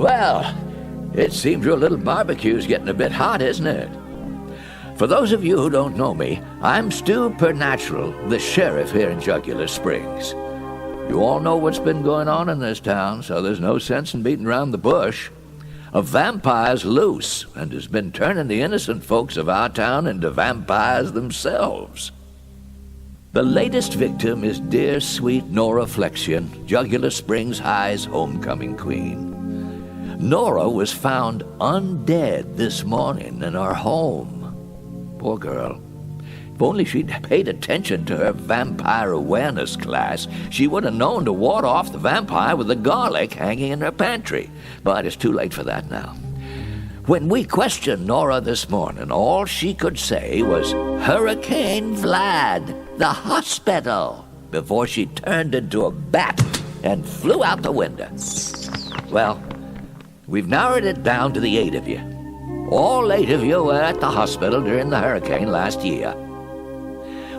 Well, it seems your little barbecue's getting a bit hot, isn't it? For those of you who don't know me, I'm Stu Pernatural, the sheriff here in Jugular Springs. You all know what's been going on in this town, so there's no sense in beating around the bush. A vampire's loose and has been turning the innocent folks of our town into vampires themselves. The latest victim is dear, sweet Nora Flexion, Jugular Springs High's homecoming queen. Nora was found undead this morning in her home. Poor girl. If only she'd paid attention to her vampire awareness class, she would have known to ward off the vampire with the garlic hanging in her pantry. But it's too late for that now. When we questioned Nora this morning, all she could say was, "Hurricane Vlad, the hospital," before she turned into a bat and flew out the window. Well, we've narrowed it down to the 8 of you. All 8 of you were at the hospital during the hurricane last year.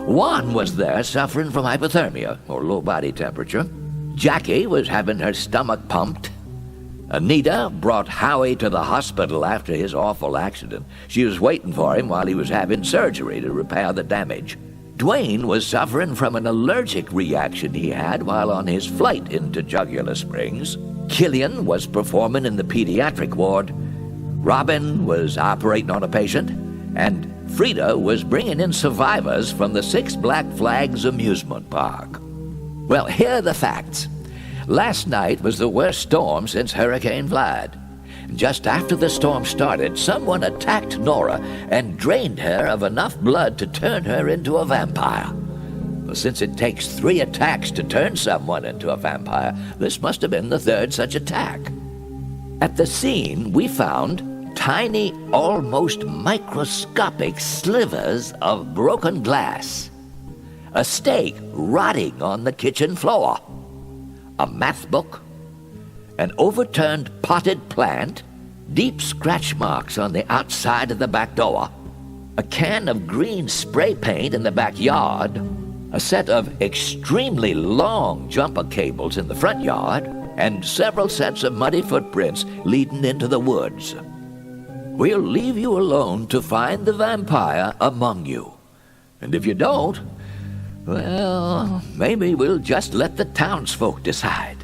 One was there suffering from hypothermia, or low body temperature. Jackie was having her stomach pumped. Anita brought Howie to the hospital after his awful accident. She was waiting for him while he was having surgery to repair the damage. Dwayne was suffering from an allergic reaction he had while on his flight into Jugular Springs. Killian was performing in the pediatric ward. Robin was operating on a patient. And Frida was bringing in survivors from the Six Black Flags amusement park. Well, here are the facts. Last night was the worst storm since Hurricane Vlad. Just after the storm started, someone attacked Nora and drained her of enough blood to turn her into a vampire. Well, since it takes 3 attacks to turn someone into a vampire, this must have been the 3rd such attack. At the scene, we found tiny, almost microscopic slivers of broken glass, a steak rotting on the kitchen floor, a math book, an overturned potted plant, deep scratch marks on the outside of the back door, a can of green spray paint in the backyard, a set of extremely long jumper cables in the front yard, and several sets of muddy footprints leading into the woods. We'll leave you alone to find the vampire among you. And if you don't, well, maybe we'll just let the townsfolk decide.